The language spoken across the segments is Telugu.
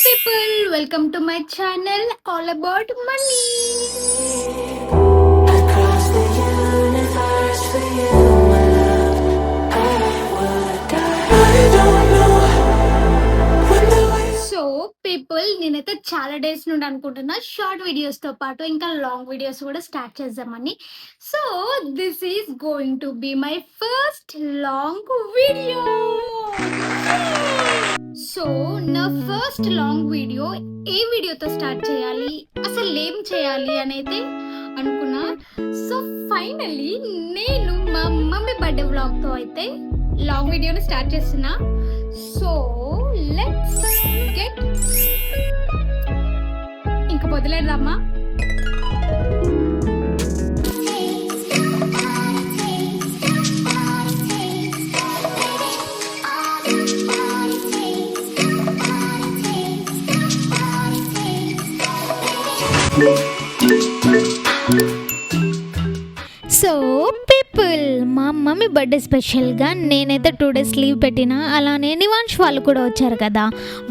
people, welcome to my channel all about money. Across the universe for you, my love, I would die. I don't know when the waves. So people నేనైతే చాలా డేస్ నుండి అనుకుంటున్నా షార్ట్ వీడియోస్తో పాటు ఇంకా లాంగ్ వీడియోస్ కూడా స్టార్ట్ చేద్దామని. So this is going to be my first long video. So నా ఫస్ట్ లాంగ్ వీడియో ఏ వీడియోతో స్టార్ట్ చేయాలి, అసలు ఏం చేయాలి అనేది అనుకున్నా. సో ఫైనల్లీ నేను మా మమ్మీ బర్త్డే వ్లాగ్తో అయితే లాంగ్ వీడియోని స్టార్ట్ చేస్తున్నా. సో లెట్స్ గెట్ ఇంక వదిలేద్దామా. సో పీపుల్, మా మమ్మీ బర్త్డే స్పెషల్గా నేనైతే 2 days లీవ్ పెట్టిన, అలానే నివాంష్ వాళ్ళు కూడా వచ్చారు కదా,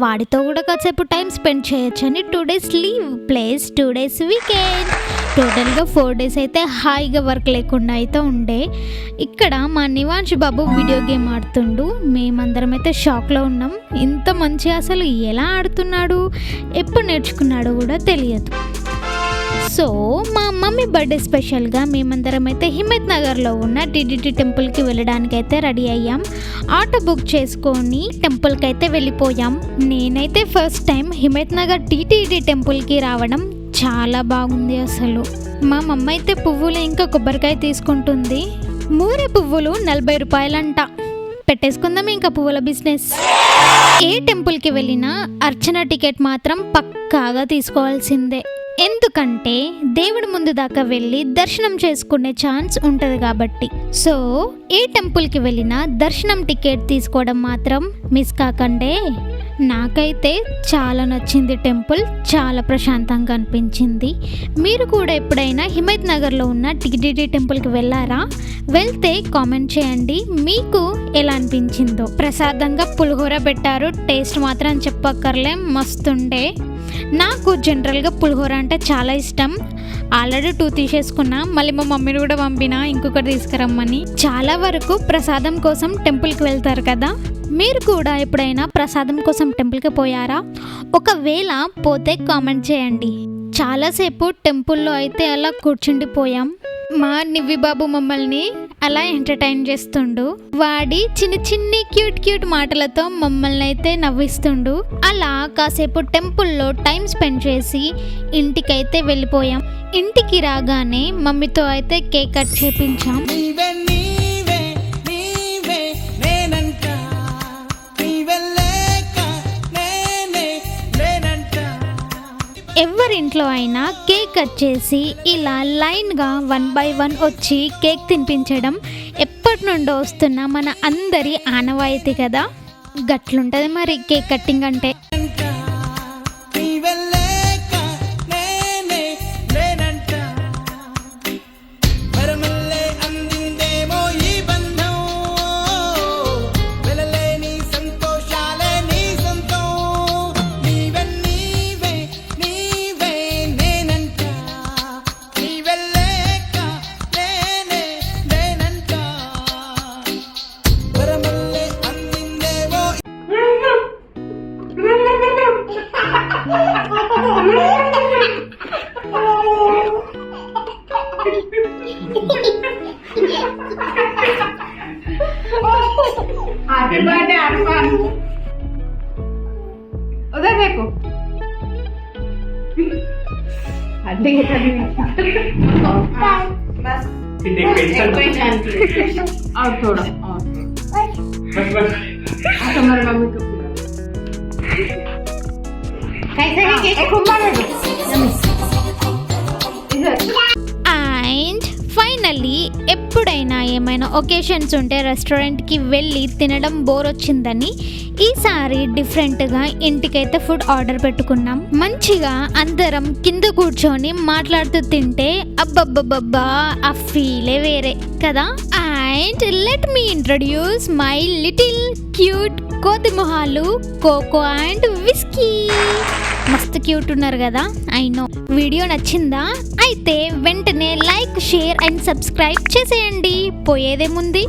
వాడితో కూడా కాసేపు టైం స్పెండ్ చేయొచ్చని 2 days leave plus 2 days weekend. టోటల్గా 4 days అయితే హాయిగా వర్క్ లేకుండా అయితే ఉండే. ఇక్కడ మా నివాంష్ బాబు వీడియో గేమ్ ఆడుతుండు. మేమందరం అయితే షాక్లో ఉన్నాం. ఇంత మంచి అసలు ఎలా ఆడుతున్నాడు, ఎప్పుడు నేర్చుకున్నాడో కూడా తెలియదు. సో మా మమ్మీ బర్త్డే స్పెషల్గా మేమందరం అయితే హిమ్మత్ నగర్లో ఉన్న టీటీడీ టెంపుల్కి వెళ్ళడానికి అయితే రెడీ అయ్యాం. ఆటో బుక్ చేసుకొని టెంపుల్కి అయితే వెళ్ళిపోయాం. నేనైతే first time Himmat Nagar TTD టెంపుల్కి రావడం చాలా బాగుంది అసలు. మా మమ్మ అయితే పువ్వులు ఇంకా కొబ్బరికాయ తీసుకుంటుంది. మూరే పువ్వులు 40 రూపాయలంట. పెట్టేసుకుందాం ఇంకా పువ్వుల బిజినెస్. ఏ టెంపుల్కి వెళ్ళినా అర్చన టికెట్ మాత్రం పక్కాగా తీసుకోవాల్సిందే. ఎందుకంటే దేవుడి ముందు దాకా వెళ్ళి దర్శనం చేసుకునే ఛాన్స్ ఉంటుంది కాబట్టి. సో ఏ టెంపుల్కి వెళ్ళినా దర్శనం టికెట్ తీసుకోవడం మాత్రం మిస్ కాకండి. నాకైతే చాలా నచ్చింది టెంపుల్, చాలా ప్రశాంతంగా అనిపించింది. మీరు కూడా ఎప్పుడైనా హిమ్మత్ నగర్లో ఉన్న టీటీడీ టెంపుల్కి వెళ్ళారా? వెళ్తే కామెంట్ చేయండి మీకు ఎలా అనిపించిందో. ప్రసాదంగా పులిహోర పెట్టారు, టేస్ట్ మాత్రం చెప్పక్కర్లే, మస్తుండే. నాకు జనరల్గా పులిహోర అంటే చాలా ఇష్టం. ఆల్రెడీ 2 తీసేసుకున్నా, మళ్ళీ మా మమ్మీని కూడా పంపినా ఇంకొకటి తీసుకురమ్మని. చాలా వరకు ప్రసాదం కోసం టెంపుల్కి వెళ్తారు కదా, మీరు కూడా ఎప్పుడైనా ప్రసాదం కోసం టెంపుల్కి పోయారా? ఒకవేళ పోతే కామెంట్ చేయండి. చాలాసేపు టెంపుల్లో అయితే అలా కూర్చుండిపోయాం. మా నివ్వి బాబు మమ్మల్ని అలా ఎంటర్టైన్ చేస్తుండు. వాడి చిన్ని క్యూట్ మాటలతో మమ్మల్ని అయితే నవ్విస్తుండు. అలా కాసేపు టెంపుల్లో టైం స్పెండ్ చేసి ఇంటికైతే వెళ్ళిపోయాం. ఇంటికి రాగానే మమ్మీతో అయితే కేక్ కట్ చేపించాం. ఎవరింట్లో అయినా కేక్ కట్ చేసి ఇలా లైన్గా 1 by 1 వచ్చి కేక్ తినిపించడం ఎప్పటి నుండో వస్తున్న మన అందరి ఆనవాయితీ కదా. గట్లుంటుంది మరి కేక్ కట్టింగ్ అంటే. Happy birthday Irfan. उधर देखो हड्डी बस और थोड़ा और बस तुम्हारे मम्मी को कैसे है केक खुम्मा दे दो इधर. అండ్ ఫైనల్లీ ఎప్పుడైనా ఏమైనా ఒకేషన్స్ ఉంటే రెస్టారెంట్కి వెళ్ళి తినడం బోర్ వచ్చిందని ఈసారి డిఫరెంట్గా ఇంటికైతే ఫుడ్ ఆర్డర్ పెట్టుకున్నాం. మంచిగా అందరం కింద కూర్చొని మాట్లాడుతూ తింటే అబ్బబ్బబ్బబ్బా ఆ ఫీలే వేరే కదా. And let me introduce my little cute కోతి మొహాలు కోకో అండ్ విస్కీ. మస్తు క్యూట్ ఉన్నారు కదా. I know. వీడియో నచ్చిందా? అయితే వెంటనే లైక్, షేర్ అండ్ సబ్స్క్రైబ్ చేసేయండి. పోయేదేముంది.